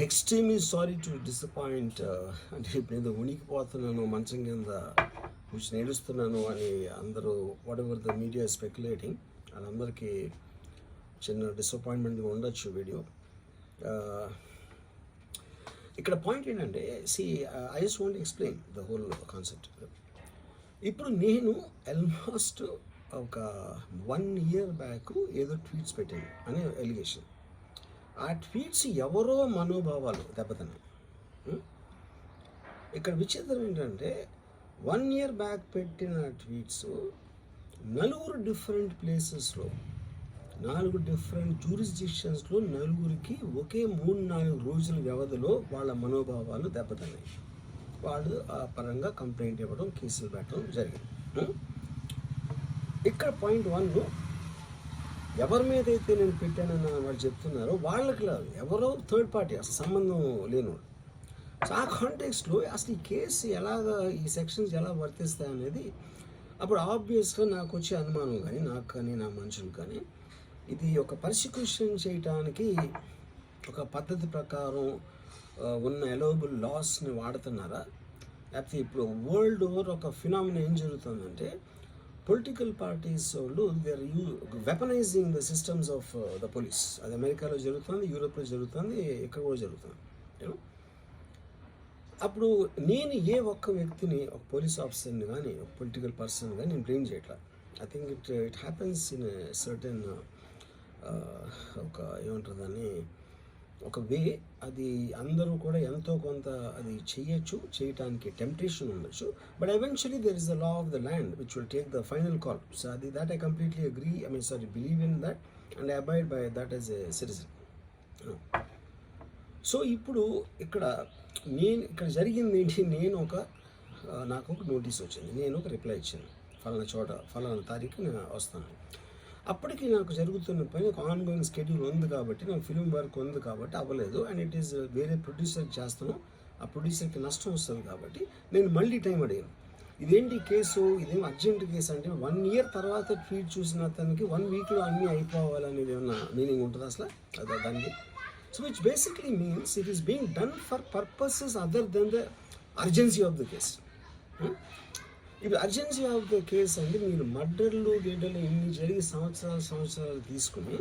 Extremely sorry to disappoint. అంటే ఇప్పుడు ఏదో ఉనికిపోతున్నాను, మంచం కింద కూర్చొని ఏడుస్తున్నాను అని అందరూ what ever the media speculating, వాళ్ళందరికీ చిన్న డిసప్పాయింట్మెంట్గా ఉండొచ్చు వీడియో. ఇక్కడ పాయింట్ ఏంటంటే, I just want explain the whole concept. ఇప్పుడు నేను ఆల్మోస్ట్ ఒక 1 year బ్యాక్ ఏదో ట్వీట్స్ పెట్టాను అనే ఎలిగేషన్. ఆ ట్వీట్స్ ఎవరో మనోభావాలు దెబ్బతిన్నాయి. ఇక్కడ విచిత్రం ఏంటంటే 1 year బ్యాక్ పెట్టిన ట్వీట్స్ 4 డిఫరెంట్ ప్లేసెస్లో 4 డిఫరెంట్ జ్యూరిస్డిక్షన్స్లో నలుగురికి ఒకే 3-4 రోజుల వ్యవధిలో వాళ్ళ మనోభావాలు దెబ్బతిన్నాయి. వాళ్ళు ఆ పరంగా కంప్లైంట్ ఇవ్వడం, కేసులు పెట్టడం జరిగింది. ఇక్కడ పాయింట్ 1, ఎవరి మీద అయితే నేను పెట్టానని వాళ్ళు చెప్తున్నారో వాళ్ళకి లేదు, ఎవరో థర్డ్ పార్టీ, అసలు సంబంధం లేనివాడు. సో ఆ కాంటెక్స్ట్లో అసలు ఈ కేసు ఎలాగా, ఈ సెక్షన్స్ ఎలా వర్తిస్తాయి అనేది అప్పుడు ఆబ్వియస్గా నాకు వచ్చే అనుమానం కానీ, నాకు కానీ నా మనుషులు కానీ, ఇది ఒక పర్సిక్యూషన్ చేయటానికి ఒక పద్ధతి ప్రకారం ఉన్న ఎలోబుల్ లాస్ని వాడుతున్నారా, లేకపోతే ఇప్పుడు వరల్డ్ ఓవర్ ఒక ఫినామినా ఏం జరుగుతుందంటే, పొలిటికల్ పార్టీస్ వాళ్ళు they are weaponising the systems of the police. అది అమెరికాలో జరుగుతుంది, యూరోప్లో జరుగుతుంది, ఇక్కడ కూడా జరుగుతుంది. అప్పుడు నేను ఏ ఒక్క వ్యక్తిని, ఒక పోలీస్ ఆఫీసర్ని కానీ, ఒక పొలిటికల్ పర్సన్ కానీ నేను బ్లేమ్ చేయట్లా. I think it happens in certain ఒక ఏమంటారు దాన్ని, ఒక వే. అది అందరూ కూడా ఎంతో కొంత అది చేయటానికి టెంప్టేషన్ ఉండొచ్చు. But eventually there is the law of the land which will take the final call. So అది that I completely agree, believe in that and I abide by that as a citizen. So ఇప్పుడు ఇక్కడ జరిగింది ఏంటి, నాకు ఒక notice వచ్చింది, నేను ఒక రిప్లై ఇచ్చాను, ఫలానా చోట ఫలానా తారీఖు నేను వస్తాను. అప్పటికి నాకు జరుగుతున్న పని ఒక ఆన్గోయింగ్ స్కెడ్యూల్ ఉంది కాబట్టి, నాకు ఫిల్మ్ వర్క్ ఉంది కాబట్టి అవ్వలేదు. అండ్ ఇట్ ఈస్ వేరే ప్రొడ్యూసర్కి చేస్తాను, ఆ ప్రొడ్యూసర్కి నష్టం వస్తుంది కాబట్టి నేను మళ్ళీ టైం అడిగాను. ఇదేంటి కేసు, ఇదేం అర్జెంట్ కేసు అంటే 1 year తర్వాత ట్వీట్ చూసిన అతనికి 1 weekలో అన్నీ అయిపోవాలనేది ఏమన్నా మీనింగ్ ఉంటుంది అసలు దానికి? So which basically means it is being done for purposes other than the urgency of the case. ఇప్పుడు అర్జెన్సీ ఆఫ్ ద కేస్ అంటే, మీరు మర్డర్లు గేడర్లు ఇన్ని జరిగి సంవత్సరాలు తీసుకుని